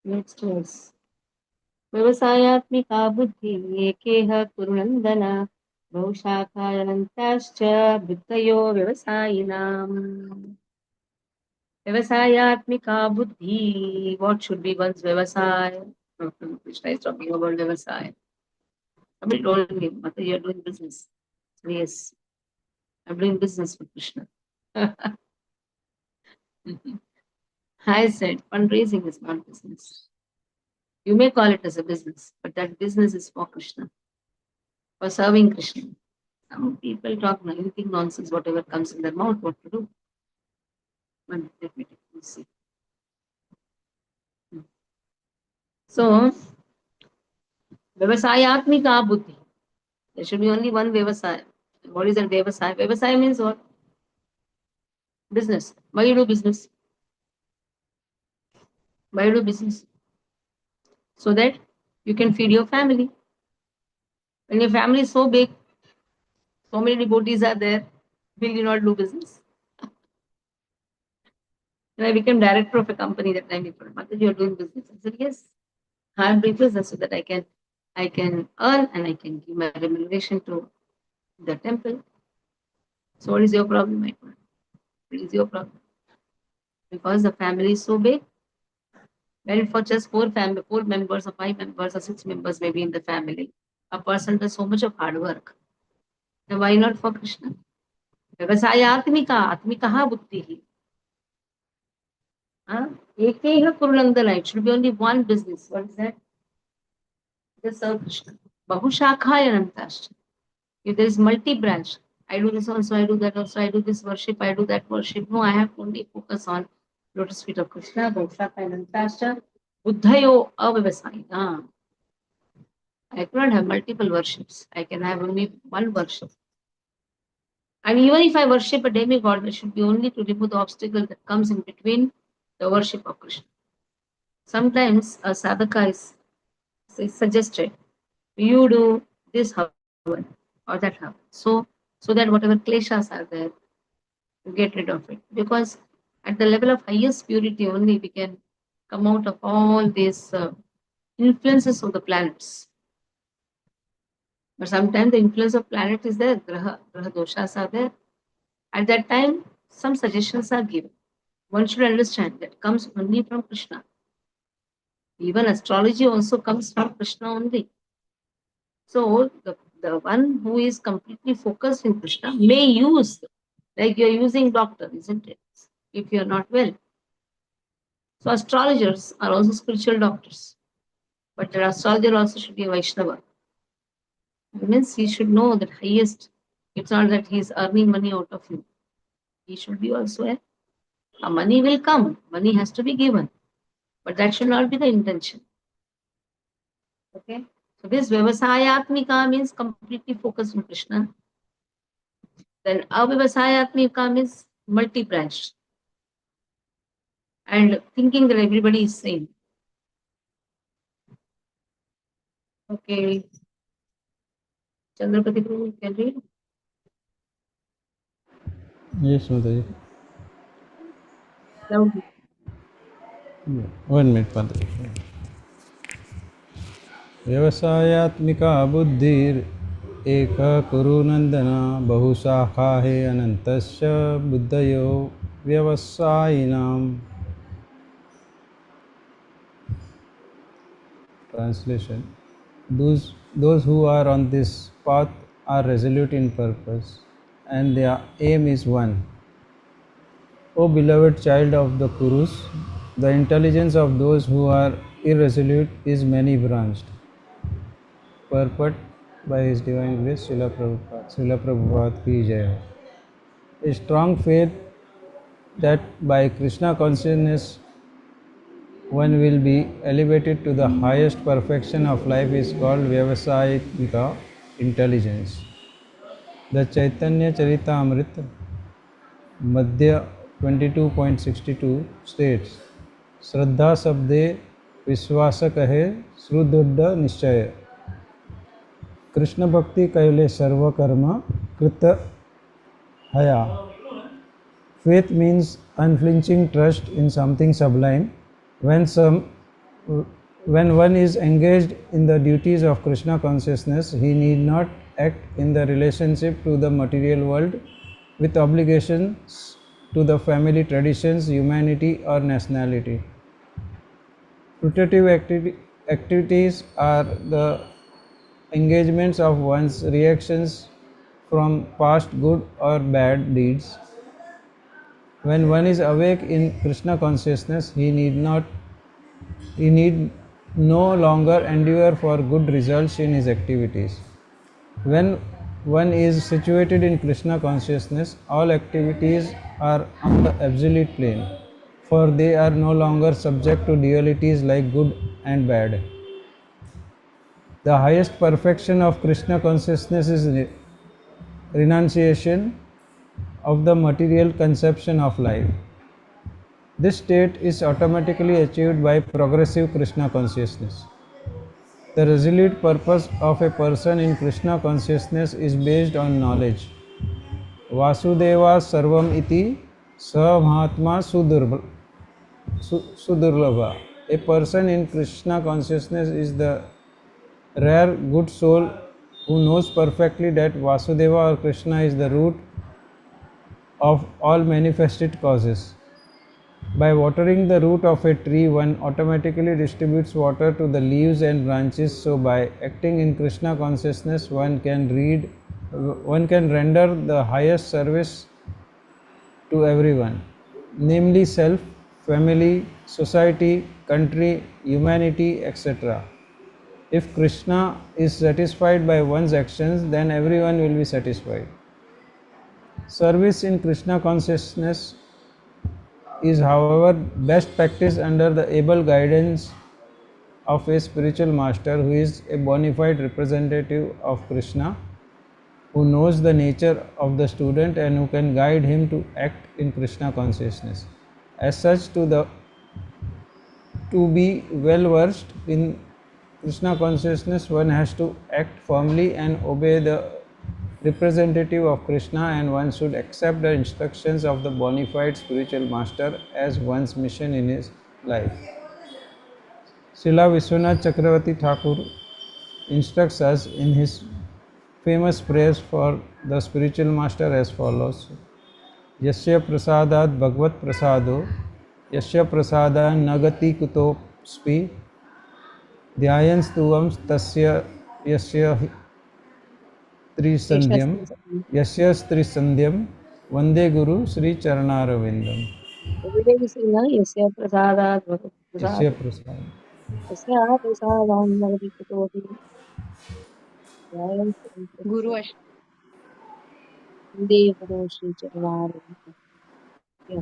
Next verse. व्यवसायात्मिका बुद्धिः एकेह कुरुनन्दन बहुशाखायन्ताश्च वृत्तयो व्यवसायिनाम्. Vyavasayatmika buddhi. What should be one's vyavasaya? Krishna is talking about Vyavasaya. Somebody told me, Mata, you are doing business. So, yes, I'm doing business with Krishna. I said, fundraising is not business. You may call it as a business, but that business is for Krishna, for serving Krishna. Some people talk anything nonsense, whatever comes in their mouth, what to do. But let me see. So, Vyavasayatmika buddhi. There should be only one Vyavasaya. What is that Vyavasaya? Vyavasaya means what? Business. Why you do business? Why you do business? So that you can feed your family. When your family is so big, so many devotees are there, will you not do business? When I became director of a company that time, people, Mataji, you are doing business. I said, yes, I am doing business so that I can earn and I can give my remuneration to the temple. So what is your problem, my friend? What is your problem? Because the family is so big. Well, for just four members or 5 members or 6 members maybe in the family, a person does so much of hard work. Then why not for Krishna? व्यवसायात्मिका आत्मिका बुद्धि Ekaiha Kurunandala. It should be only one business. What is that? The serve Krishna. Bahushakhaya. If there is multi-branch, I do this also, I do that also, I do this worship, I do that worship. No, I have to only focus on lotus feet of Krishna, Bahushakhaya. Buddhayo avavasaya. I cannot have multiple worships. I can have only one worship. And even if I worship a demigod, it should be only to remove the obstacle that comes in between the worship of Krishna. Sometimes a sadhaka is suggested, you do this havan or that havan. So that whatever kleshas are there, you get rid of it. Because at the level of highest purity only we can come out of all these influences of the planets. But sometimes the influence of planet is there, graha doshas are there. At that time, some suggestions are given. One should understand that comes only from Krishna. Even astrology also comes from Krishna only. So the one who is completely focused in Krishna may use, like you're using doctor, isn't it? If you're not well. So astrologers are also spiritual doctors. But an astrologer also should be a Vaishnava. It means he should know that highest. It's not that he's earning money out of you. He should be also a money will come. Money has to be given. But that should not be the intention. Okay. So this Vyavasayatmika means completely focused on Krishna. Then Avivasayatmika means multi-branched. And thinking that everybody is same. Okay. Chandrapati Prabhu, can read? Yes, Mataji. Loudly. 1 minute, Mataji. व्यवसायात्मिका बुद्धिर एक कुरुनंदन बहुशाखा है अनंतस्य बुद्धयो व्यवसायिनाम. Translation: those who are on this path are resolute in purpose, and their aim is one. O beloved child of the Kurus, the intelligence of those who are irresolute is many-branched. Purport by His Divine Grace, Srila Prabhupada. Srila Prabhupada ki jai. A strong faith that by Krishna consciousness one will be elevated to the highest perfection of life is called Vyavasayika intelligence. The Chaitanya Charitamrita Madhya 22.62 states, Shraddha sabde Vishwasa kahe Srudhuddha nishchaya. Krishna Bhakti kaile sarva karma krita haya. Faith means unflinching trust in something sublime. When one is engaged in the duties of Krishna consciousness, he need not act in the relationship to the material world with obligations to the family traditions, humanity or nationality. Putative activities are the engagements of one's reactions from past good or bad deeds. When one is awake in Krishna consciousness, he need no longer endure for good results in his activities. When one is situated in Krishna consciousness, all activities are on the absolute plane, for they are no longer subject to dualities like good and bad. The highest perfection of Krishna consciousness is renunciation of the material conception of life. This state is automatically achieved by progressive Krishna consciousness. The resolute purpose of a person in Krishna consciousness is based on knowledge. Vasudeva Sarvam iti Samahatma Sudurlabha. A person in Krishna consciousness is the rare good soul who knows perfectly that Vasudeva or Krishna is the root of all manifested causes. By watering the root of a tree, one automatically distributes water to the leaves and branches. So, by acting in Krishna consciousness, one can render the highest service to everyone, namely self, family, society, country, humanity, etc. If Krishna is satisfied by one's actions, then everyone will be satisfied. Service in Krishna consciousness is, however, best practiced under the able guidance of a spiritual master who is a bona fide representative of Krishna, who knows the nature of the student and who can guide him to act in Krishna consciousness. As such, to be well versed in Krishna consciousness, one has to act firmly and obey the representative of Krishna, and one should accept the instructions of the bona fide spiritual master as one's mission in his life. Srila Vishwanath Chakravarti Thakur instructs us in his famous prayers for the spiritual master as follows: Yasya prasadat Bhagavad prasado, Yasya prasada nagati kutospi, Dhyayan stuvam tasya yasya trisandhyam, Yasya trisandhyam, Vande Guru Sri Charanarvindam. Every day we say, na, Yasya Prasada, Yasya Prasada, prasada. Yasya Prasada, Nagadi Kutoti, Jaya Guru Dev Guru Shri Charanara. Yeah.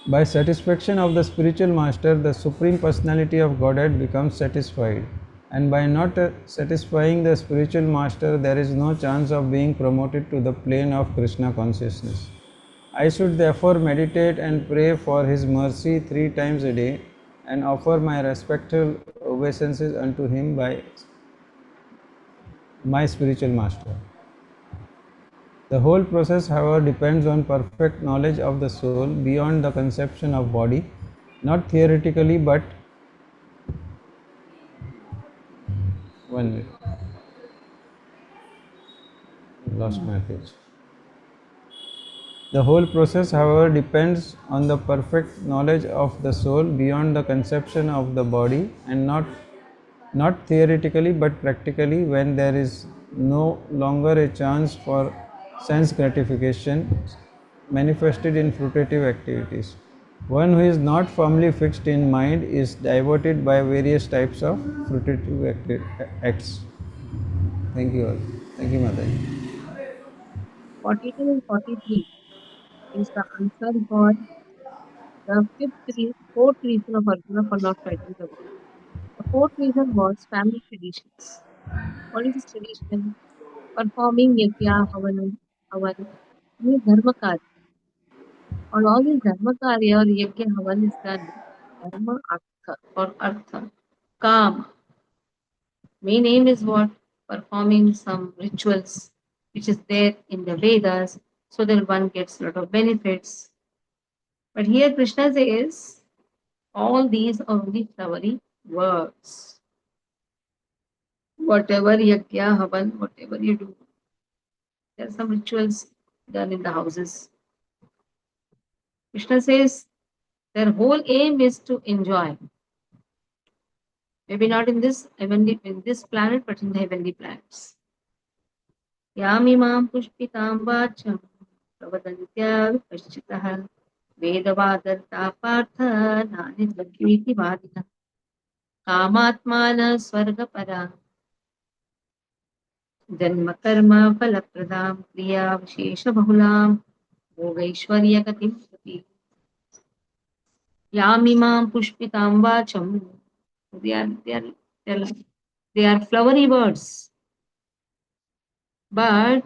By satisfaction of the spiritual master, the Supreme Personality of Godhead becomes satisfied. And by not satisfying the spiritual master, there is no chance of being promoted to the plane of Krishna consciousness. I should therefore meditate and pray for his mercy 3 times a day and offer my respectful obeisances unto him by my spiritual master. The whole process, however, depends on perfect knowledge of the soul beyond the conception of body, not theoretically but one minute. Lost my page. The whole process, however, depends on the perfect knowledge of the soul beyond the conception of the body, and not theoretically but practically, when there is no longer a chance for sense gratification manifested in fruitive activities. One who is not firmly fixed in mind is diverted by various types of fruitive acts. Thank you all. Thank you, Mataji. 42 and 43 is the answer for the fourth reason of Arjuna for not fighting the war. The fourth reason was family traditions. What is this tradition? Performing yajna, havan, these dharma karya. On all these dharma karya or yajna havan is done. Dharma artha or artha. Kam. Main aim is what? Performing some rituals which is there in the Vedas so that one gets a lot of benefits. But here Krishna says all these are only flowery words. Whatever yajna, havan, whatever you do, there are some rituals done in the houses. Krishna says their whole aim is to enjoy. Maybe not in this planet, but in the heavenly planets. Yamimam pushpitam vacham pravadantya vipaschitah vedavadarta partha nanidvakiti vadina kamatmana swargapara जन्म कर्म फलप्रदां क्रिया विशेष बहुलां भोगैश्वर्यगतिं प्रति यामिमां पुष्पितां वाचं they are flowery words, but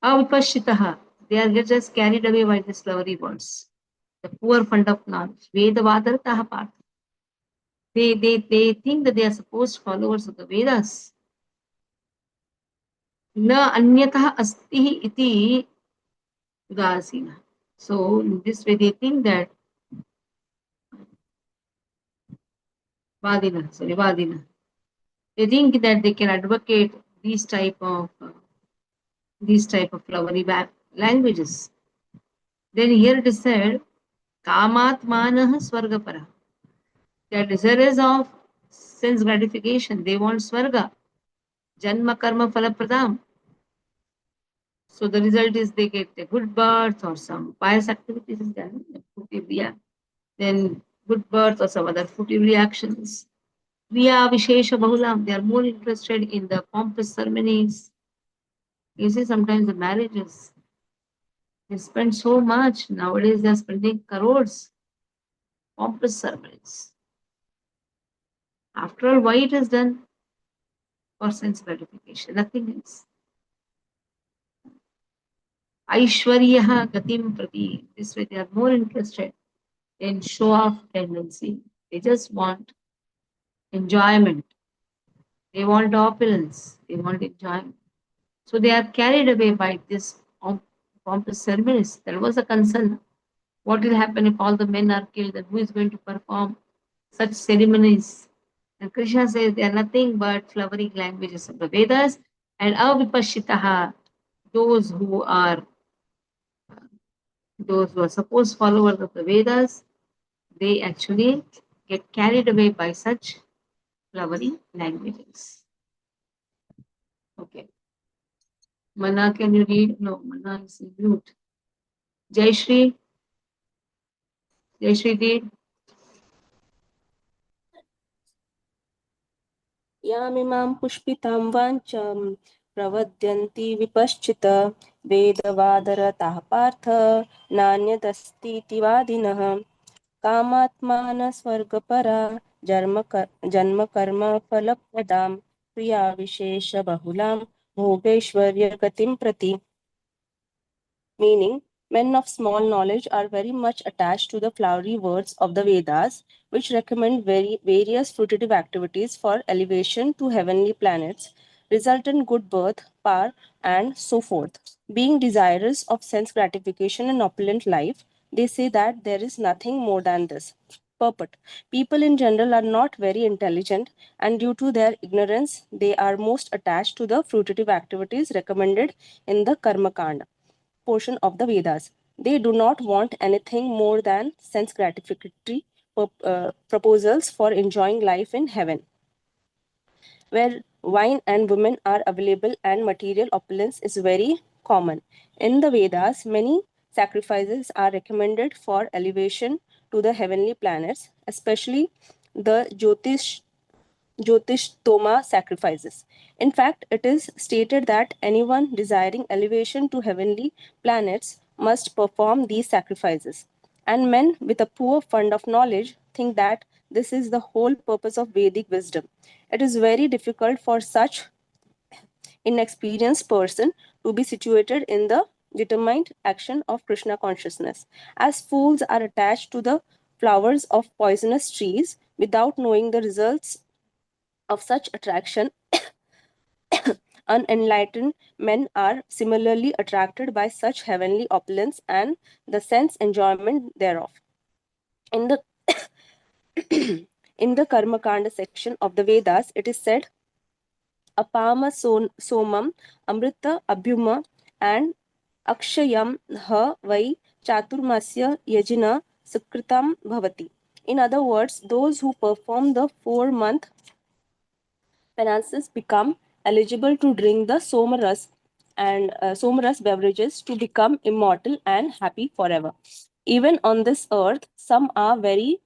avipashitaha, they are just carried away by these flowery words. The poor fund of knowledge. Vedavadartaha partha. They think that they are supposed followers of the Vedas. Na anyatah asti iti udasina. So in this way they think that Vadina. They think that they can advocate these type of flowery languages. Then here it is said, Kamatmanah Swargapara. They are desirous of sense gratification. They want Swarga. Janma Karma Falapradam. So the result is they get a good birth or some pious activities is done. Then good birth or some other fruitive reactions. Kriya Vishesha Bahulam. They are more interested in the pompous ceremonies. You see, sometimes the marriages, they spend so much. Nowadays, they are spending crores. Pompous ceremonies. After all, why it is done? For sense gratification, nothing else. Aishwaryaha Gatim Prati. This way, they are more interested in show off tendency. They just want enjoyment. They want opulence. They want enjoyment. So they are carried away by this pompous ceremonies. There was a concern. What will happen if all the men are killed? And who is going to perform such ceremonies? And Krishna says they are nothing but flowery languages of the Vedas. And avipashitaha, those who are supposed followers of the Vedas, they actually get carried away by such flowery languages. Okay. Mana, can you read? No, Mana is in mute. Jayashri read. यामिमां पुष्पितां वाञ्छां प्रवद्यन्ति विपश्चित वेदवादरताः Partha नान्यदस्तीति वादिनः कामात्मानस्वर्गपरा जन्मकर्मफलप्रदां क्रियाविशेषबहुलां भोगैश्वर्यगतिं प्रति. Meaning, men of small knowledge are very much attached to the flowery words of the Vedas, which recommend various fruitive activities for elevation to heavenly planets, result in good birth, power, and so forth. Being desirous of sense gratification and opulent life, they say that there is nothing more than this. Purport. People in general are not very intelligent, and due to their ignorance, they are most attached to the fruitive activities recommended in the Karma Kanda portion of the Vedas. They do not want anything more than sense gratificatory proposals for enjoying life in heaven, where wine and women are available and material opulence is very common. In the Vedas, many sacrifices are recommended for elevation to the heavenly planets, especially the Jyotishtoma sacrifices. In fact, it is stated that anyone desiring elevation to heavenly planets must perform these sacrifices. And men with a poor fund of knowledge think that this is the whole purpose of Vedic wisdom. It is very difficult for such inexperienced person to be situated in the determined action of Krishna consciousness, as fools are attached to the flowers of poisonous trees without knowing the results of such attraction. Unenlightened men are similarly attracted by such heavenly opulence and the sense enjoyment thereof. In the in the Karma Kanda section of the Vedas, it is said, Apama somam amrita abhyuma and akshayam ha vai chaturmasya yajina sukritam bhavati. In other words, those who perform the 4-month finances become eligible to drink the somaras and somaras beverages to become immortal and happy forever. Even on this earth, some are very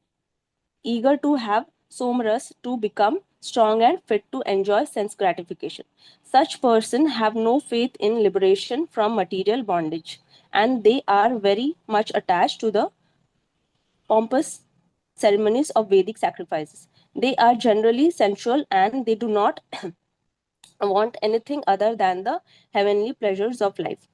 eager to have somaras to become strong and fit to enjoy sense gratification. Such persons have no faith in liberation from material bondage, and they are very much attached to the pompous ceremonies of Vedic sacrifices. They are generally sensual and they do not want anything other than the heavenly pleasures of life.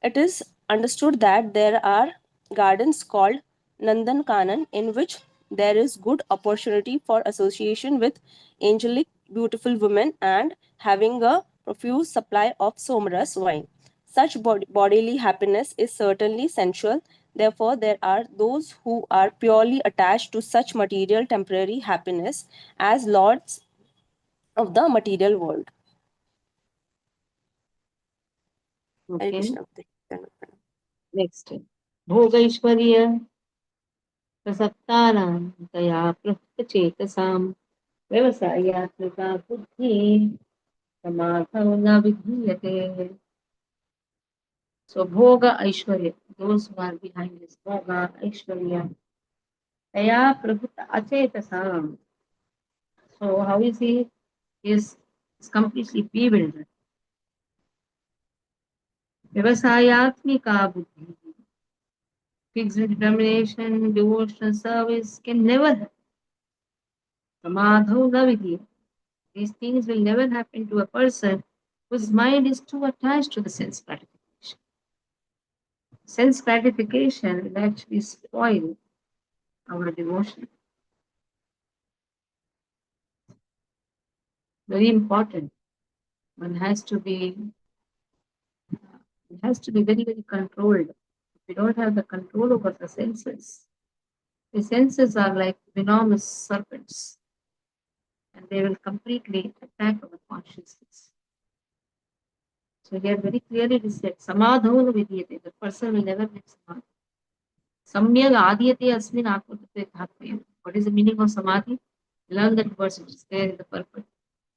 It is understood that there are gardens called Nandan Kanan in which there is good opportunity for association with angelic beautiful women and having a profuse supply of somaras wine. Such bodily happiness is certainly sensual. Therefore, there are those who are purely attached to such material temporary happiness as lords of the material world. Hare Okay. Krishna. Next. भोगैश्वर्य प्रसक्तानां तया प्रवृत्तचेतसां व्यवसायात्मिका बुद्धिः समाधौ न विधीयते. So bhoga aishwarya, those who are behind this bhoga aishwarya, taya prabhuta achetasam. So how is he? He is completely bewildered. Vyavasayatmika buddhi. Fixed determination, devotional service can never happen. Samadho navidhi. These things will never happen to a person whose mind is too attached to the sense gratification. Sense gratification will actually spoil our devotion. Very important. One has to be It has to be very, very controlled. If we don't have the control over the senses are like venomous serpents, and they will completely attack our consciousness. So here very clearly it is said, samadhavana vidyate, the person will never get samadhi. Samyag adiyate asmin atmatattve dhatmayam. What is the meaning of samadhi? Learn that verse, which is there in the purport.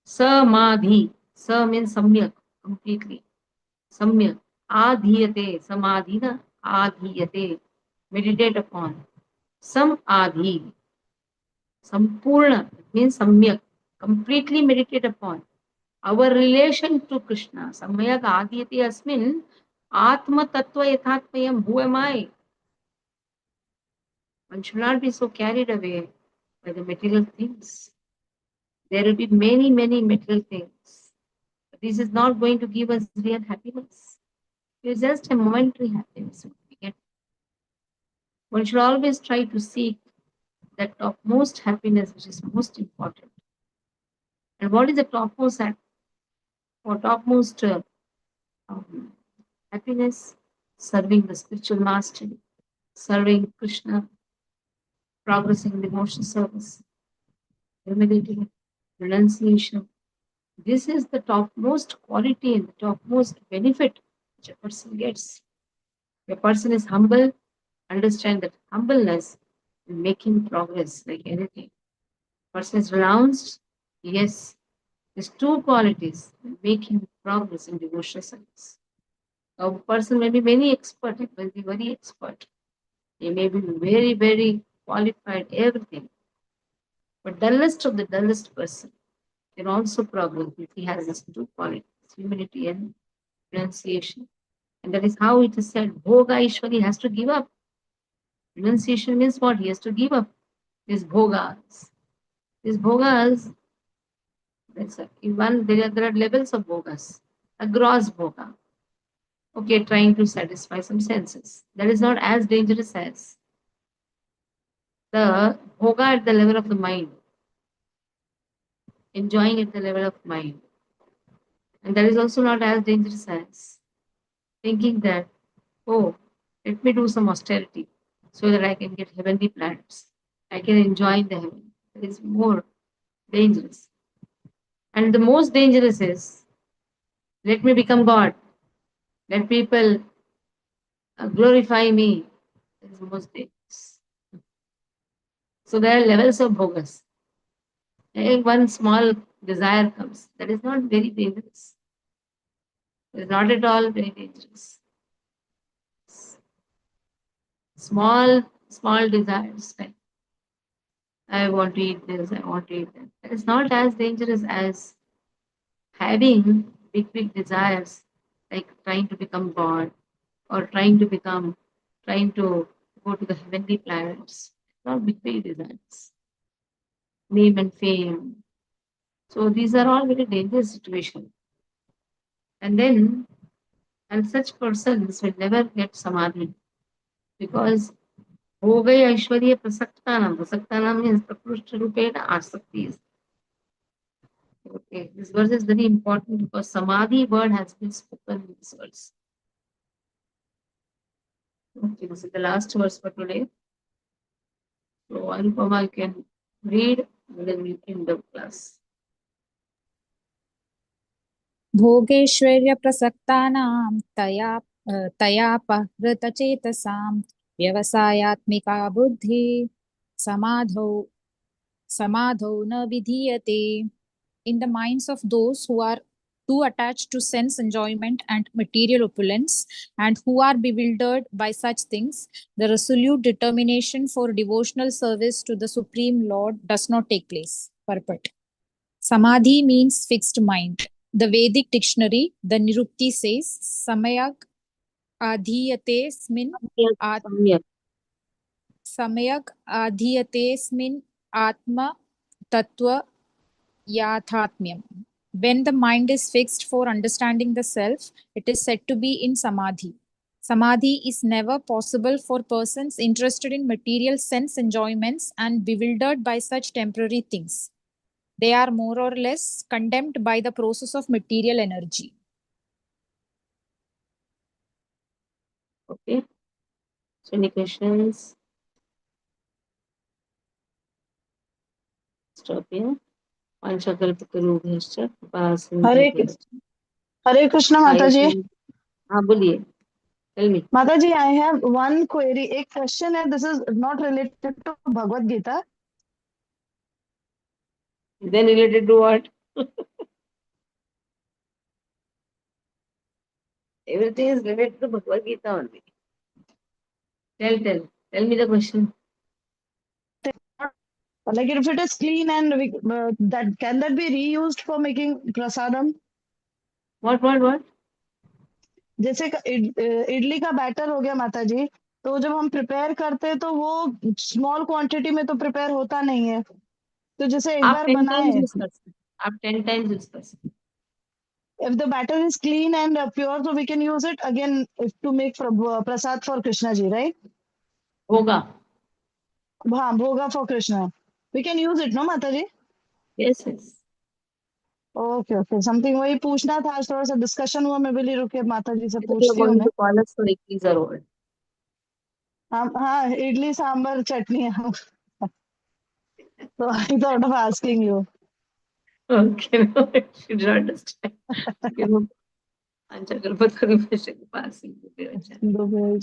Samadhi. Sa means samyak, completely. Samyak. Adhiyate, samadhina, adhiyate, meditate upon. Some adhi, sampurna, means samyak, completely meditate upon. Our relation to Krishna, samyak adhiyate asmin, atma tattva yathatmayam, who am I? One should not be so carried away by the material things. There will be many, many material things. But this is not going to give us real happiness. It's just a momentary happiness. One should always try to seek that topmost happiness, which is most important. And what is the topmost happiness? Serving the spiritual mastery, serving Krishna, progressing in devotional service, humility, renunciation. This is the topmost quality and the topmost benefit which a person gets. If a person is humble, understand that humbleness will make him progress like anything. Person is renounced, yes, these two qualities will make him progress in devotional service. A person may be very expert, he will be very expert. He may be very, very qualified, everything. But dullest of the dullest person can also progress if he has these two qualities, humility and renunciation. And that is how it is said, Bhoga Ishwari has to give up. Renunciation means what? He has to give up his bhogas. These bhogas, there are levels of bhogas. A gross bhoga. Okay, trying to satisfy some senses. That is not as dangerous as the bhoga at the level of the mind, enjoying at the level of mind. And that is also not as dangerous as thinking that, oh, let me do some austerity so that I can get heavenly planets. I can enjoy the heaven. That is more dangerous. And the most dangerous is, let me become God. Let people glorify me. That is the most dangerous. So there are levels of bhogas. One small desire comes. That is not very dangerous. It is not at all very dangerous. Small desires. Like, I want to eat this, I want to eat that. That is not as dangerous as having big desires, like trying to become God or trying to go to the heavenly planets. Not big desires. Name and fame. So these are all very dangerous situations. And such persons will never get samadhi because Bhogai Aishwarya Prasaktanam. Prasaktanam means Prakrushta Rupena Asakti. Okay, this verse is very important because Samadhi word has been spoken in this verse. Okay, this is the last verse for today. So Anupama, you can read and then we end the class. भोगैश्वर्यप्रसक्तानां तयापहृतचेतसां व्यवसायात्मिका बुद्धिः समाधौ न विधीयते. In the minds of those who are too attached to sense enjoyment and material opulence, and who are bewildered by such things, the resolute determination for devotional service to the Supreme Lord does not take place. Purport. Samadhi means fixed mind. The Vedic dictionary, the Nirukti says, Samayak adhiyatesmin Samayak adhiyatesmin Atma Tattva Yathatmyam. When the mind is fixed for understanding the self, it is said to be in Samadhi. Samadhi is never possible for persons interested in material sense enjoyments and bewildered by such temporary things. They are more or less condemned by the process of material energy. Okay. So any questions? Stop here. Panchakalpatarubhyascha Hare Krishna Mataji. बोलिए. Tell me. Mataji, I have one query. एक question है. This is not related to Bhagavad Gita. Then related to what? Everything is related to Bhagavad Gita only. Tell me the question. Like if it is clean and that can that be reused for making prasadam? What? जैसे इडली का batter हो गया माता जी, तो जब हम prepare करते हैं तो वो स्मॉल क्वांटिटी में तो प्रिपेयर होता नहीं है, तो जैसे एक आप बार 10 बनाए, times use कर सकते. आप 10 times use कर सकते. if the batter is clean and pure, so we can use it again to make prasad for Krishna ji, right? होगा. हाँ, bhoga for Krishna. We can use it, no माता जी? Yes. Okay something वही पूछना था, आज थोड़ा सा discussion हुआ, मैं बोली रुके माता जी से You are पूछती हूँ going मैं. to call us for Iklis award. हाँ, इडली सांबर चटनी है. So I thought of asking you. Okay, no, I should understand. You know, Panchakalpatarubhyascha passing. दो